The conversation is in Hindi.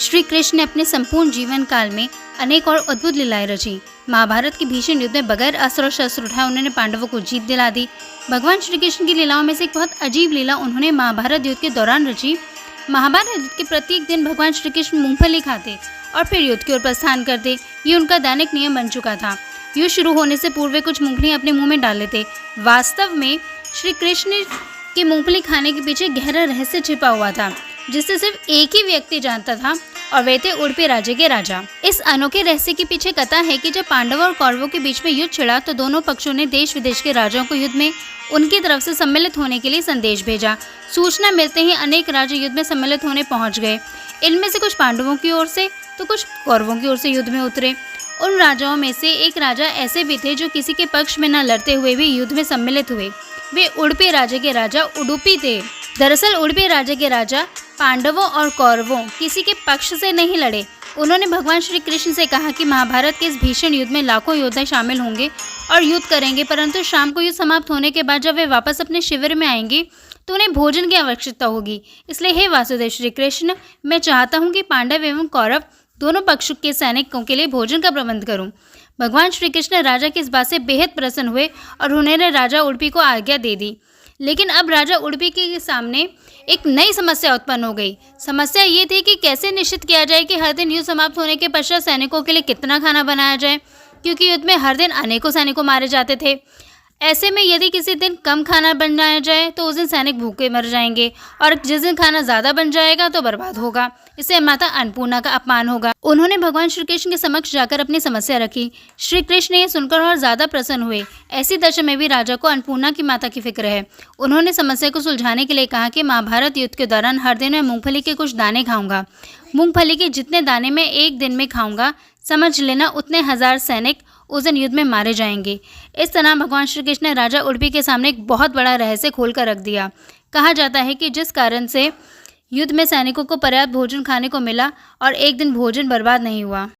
श्री कृष्ण ने अपने संपूर्ण जीवन काल में अनेक और अद्भुत लीलाएं रची। महाभारत के भीषण युद्ध में बगैर अस्त्र और शस्त्र उठाए उन्होंने पांडवों को जीत दिला दी। भगवान श्री कृष्ण की लीलाओं में से एक बहुत अजीब लीला उन्होंने महाभारत युद्ध के दौरान रची। महाभारत युद्ध के प्रत्येक दिन भगवान श्री कृष्ण मूंगफली खाते और फिर युद्ध की ओर प्रस्थान करते। ये उनका दैनिक नियम बन चुका था। युद्ध शुरू होने से पूर्व वे कुछ मूंगफली अपने मुंह में डाल लेते। वास्तव में श्री कृष्ण के मूंगफली खाने के पीछे गहरा रहस्य छिपा हुआ था, जिसे सिर्फ एक ही व्यक्ति जानता था और वे थे उडुपी राज्य के राजा। इस अनोखे रहस्य के पीछे कथा है कि जब पांडवों और कौरवों के बीच में युद्ध छिड़ा तो दोनों पक्षों ने देश विदेश के राजाओं को युद्ध में उनकी तरफ से सम्मिलित होने के लिए संदेश भेजा। सूचना मिलते ही अनेक राजा युद्ध में सम्मिलित होने पहुंच गए। इनमें से कुछ पांडवों की ओर से तो कुछ कौरवों की ओर से युद्ध में उतरे। उन राजाओं में से एक राजा ऐसे भी थे जो किसी के पक्ष में न लड़ते हुए भी युद्ध में सम्मिलित हुए। वे उडुपी राज्य के राजा उडुपी थे। दरअसल उडुपी राज्य के राजा पांडवों और कौरवों किसी के पक्ष से नहीं लड़े। उन्होंने भगवान श्री कृष्ण से कहा कि महाभारत के इस भीषण युद्ध में लाखों योद्धा शामिल होंगे और युद्ध करेंगे, परंतु शाम को युद्ध समाप्त होने के बाद जब वे वापस अपने शिविर में आएंगे तो उन्हें भोजन की आवश्यकता होगी। इसलिए हे वासुदेव श्री कृष्ण, मैं चाहता हूँ कि पांडव एवं कौरव दोनों पक्षों के सैनिकों के लिए भोजन का प्रबंध करूं। भगवान श्री कृष्ण राजा की इस बात से बेहद प्रसन्न हुए और उन्होंने राजा उडुपी को आज्ञा दे दी। लेकिन अब राजा उडुपी के सामने एक नई समस्या उत्पन्न हो गई। समस्या ये थी कि कैसे निश्चित किया जाए कि हर दिन युद्ध समाप्त होने के पश्चात सैनिकों के लिए कितना खाना बनाया जाए, क्योंकि युद्ध में हर दिन अनेकों सैनिकों मारे जाते थे। ऐसे में यदि किसी दिन कम खाना बनाया जाए तो उस दिन सैनिक भूखे मर जाएंगे और जिस दिन खाना ज़्यादा बन जाएगा तो बर्बाद होगा। इससे माता अन्नपूर्णा का अपमान होगा। उन्होंने भगवान श्री कृष्ण के समक्ष जाकर अपनी समस्या रखी। श्री कृष्ण ने यह सुनकर और ज़्यादा प्रसन्न हुए। ऐसी दशा में भी राजा को अन्नपूर्णा की माता की फिक्र है। उन्होंने समस्या को सुलझाने के लिए कहा कि महाभारत युद्ध के दौरान हर दिन मैं मूंगफली के कुछ दाने खाऊंगा। मूंगफली के जितने दाने मैं एक दिन में खाऊंगा, समझ लेना उतने 1000 सैनिक उस दिन युद्ध में मारे जाएंगे। इस तरह भगवान श्री कृष्ण ने राजा उडुपी के सामने एक बहुत बड़ा रहस्य खोलकर रख दिया। कहा जाता है कि जिस कारण से युद्ध में सैनिकों को पर्याप्त भोजन खाने को मिला और एक दिन भोजन बर्बाद नहीं हुआ।